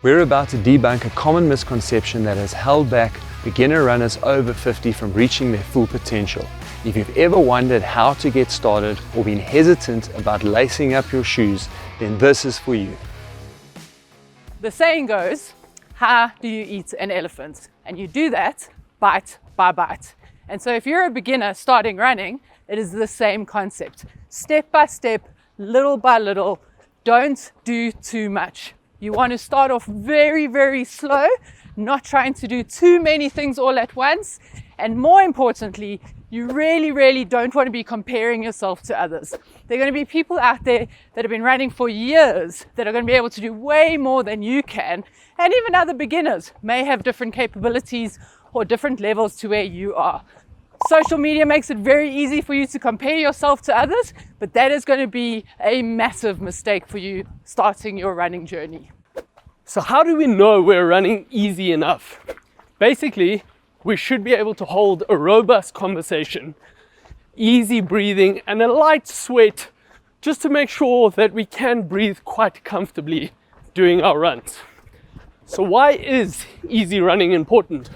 We're about to debunk a common misconception that has held back beginner runners over 50 from reaching their full potential. If you've ever wondered how to get started or been hesitant about lacing up your shoes, then this is for you. The saying goes, how do you eat an elephant? And you do that bite by bite. And so if you're a beginner starting running, it is the same concept. Step by step, little by little, don't do too much. You want to start off very, very slow, not trying to do too many things all at once. And more importantly, you really don't want to be comparing yourself to others. There are going to be people out there that have been running for years that are going to be able to do way more than you can. And even other beginners may have different capabilities or different levels to where you are. Social media makes it very easy for you to compare yourself to others, but that is going to be a massive mistake for you starting your running journey. So how do we know we're running easy enough? Basically, we should be able to hold a robust conversation, easy breathing, and a light sweat just to make sure that we can breathe quite comfortably during our runs. So why is easy running important?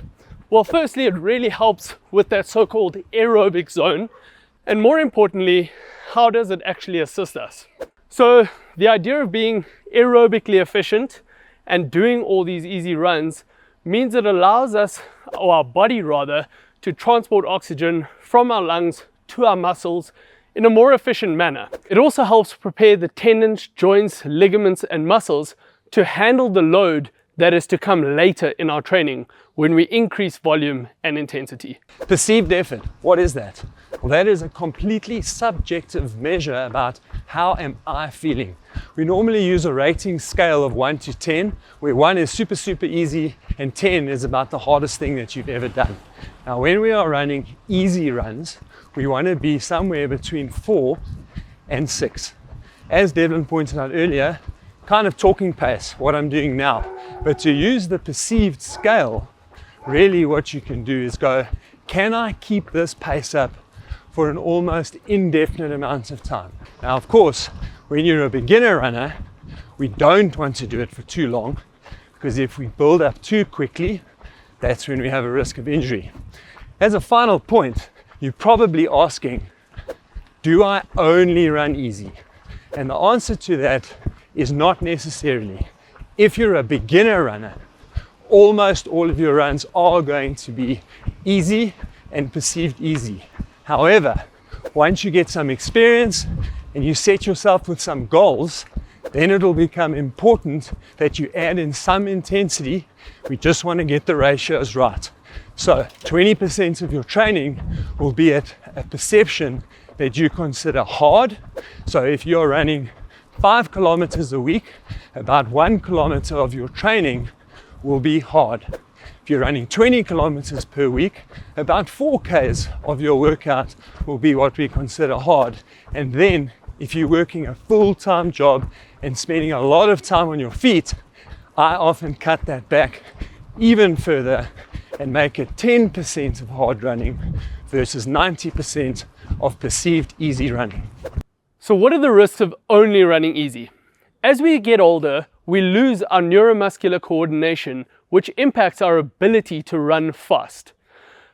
Well, firstly, it really helps with that so-called aerobic zone. And more importantly, how does it actually assist us? So the idea of being aerobically efficient and doing all these easy runs means it allows us, or our body rather, to transport oxygen from our lungs to our muscles in a more efficient manner. It also helps prepare the tendons, joints, ligaments, and muscles to handle the load that is to come later in our training when we increase volume and intensity. Perceived effort, what is that? Well, that is a completely subjective measure about how am I feeling. We normally use a rating scale of 1 to 10, where 1 is super easy and 10 is about the hardest thing that you've ever done. Now, when we are running easy runs, we want to be somewhere between 4 and 6. As Devlin pointed out earlier, kind of talking pace, what I'm doing now. But to use the perceived scale, really what you can do is go, can I keep this pace up for an almost indefinite amount of time? Now, of course, when you're a beginner runner, we don't want to do it for too long, because if we build up too quickly, that's when we have a risk of injury. As a final point, you're probably asking, do I only run easy? And the answer to that is not necessarily. If you're a beginner runner, almost all of your runs are going to be easy and perceived easy. However, once you get some experience and you set yourself with some goals, then it'll become important that you add in some intensity. We just want to get the ratios right. So 20% of your training will be at a perception that you consider hard. So if you're running 5 kilometers a week, about 1 kilometer of your training will be hard. If you're running 20 kilometers per week, about 4 Ks of your workout will be what we consider hard. And then if you're working a full-time job and spending a lot of time on your feet, I often cut that back even further and make it 10% of hard running versus 90% of perceived easy running. So what are the risks of only running easy? As we get older, we lose our neuromuscular coordination, which impacts our ability to run fast.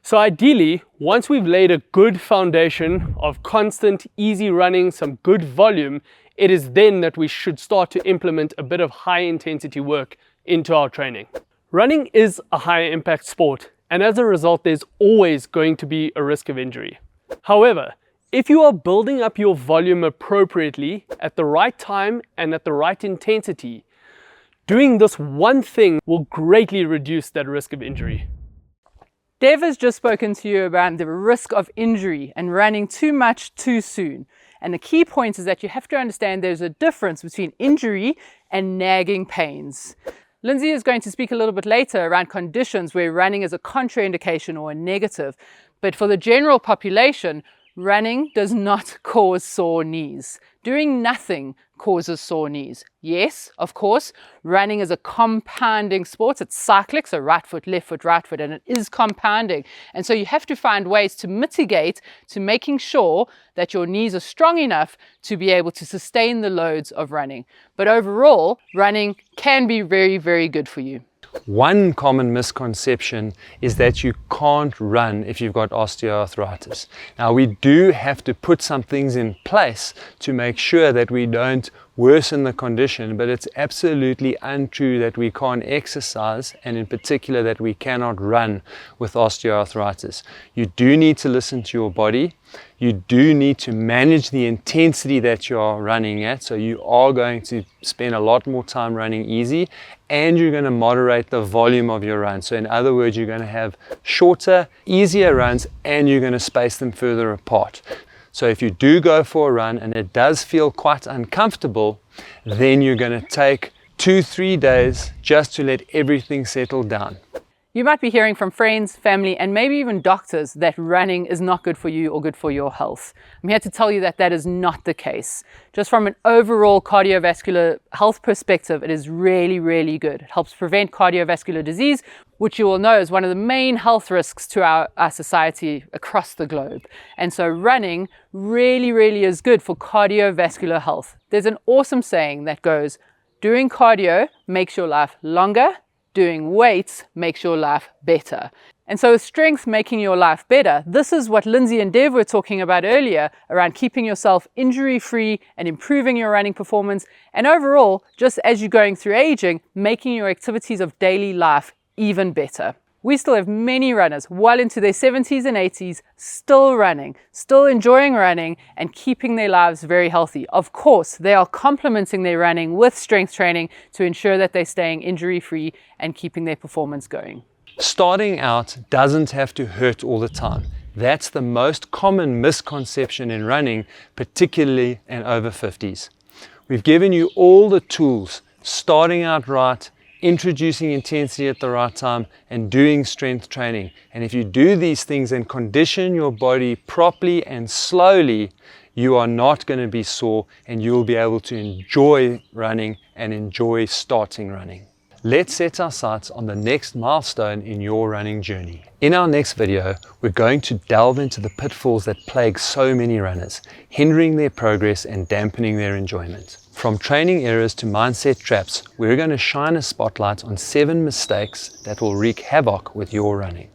So ideally, once we've laid a good foundation of constant, easy running, some good volume, it is then that we should start to implement a bit of high intensity work into our training. Running is a high impact sport, and as a result, there's always going to be a risk of injury. However, if you are building up your volume appropriately at the right time and at the right intensity, doing this one thing will greatly reduce that risk of injury. Dev has just spoken to you about the risk of injury and running too much too soon. And the key point is that you have to understand there's a difference between injury and nagging pains. Lindsay is going to speak a little bit later around conditions where running is a contraindication or a negative. But for the general population, running does not cause sore knees. Doing nothing causes sore knees. Yes, of course, running is a compounding sport. It's cyclic, so right foot, right foot, and it is compounding. And so you have to find ways to mitigate to making sure that your knees are strong enough to be able to sustain the loads of running. But overall, running can be very, very good for you. One common misconception is that you can't run if you've got osteoarthritis. Now, we do have to put some things in place to make sure that we don't worsen the condition, but it's absolutely untrue that we can't exercise, and in particular that we cannot run with osteoarthritis. You do need to listen to your body. You do need to manage the intensity that you are running at, so you are going to spend a lot more time running easy, and you're going to moderate the volume of your run. So in other words, you're going to have shorter, easier runs, and you're going to space them further apart. So if you do go for a run and it does feel quite uncomfortable, then you're going to take 2-3 days just to let everything settle down. You might be hearing from friends, family, and maybe even doctors that running is not good for you or good for your health. I'm here to tell you that that is not the case. Just from an overall cardiovascular health perspective, it is really, really good. It helps prevent cardiovascular disease, which you all know is one of the main health risks to our society across the globe. And so running really, really is good for cardiovascular health. There's an awesome saying that goes, doing cardio makes your life longer, doing weights makes your life better. And so with strength making your life better, this is what Lindsay and Dev were talking about earlier around keeping yourself injury-free and improving your running performance. And overall, just as you're going through aging, making your activities of daily life even better. We still have many runners well into their 70s and 80s still running, still enjoying running and keeping their lives very healthy. Of course, they are complementing their running with strength training to ensure that they're staying injury-free and keeping their performance going. Starting out doesn't have to hurt all the time. That's the most common misconception in running, particularly in over 50s. We've given you all the tools, starting out right, introducing intensity at the right time, and doing strength training. And if you do these things and condition your body properly and slowly, you are not going to be sore and you'll be able to enjoy running and enjoy starting running. Let's set our sights on the next milestone in your running journey. In our next video, we're going to delve into the pitfalls that plague so many runners, hindering their progress and dampening their enjoyment. From training errors to mindset traps, we're going to shine a spotlight on 7 mistakes that will wreak havoc with your running.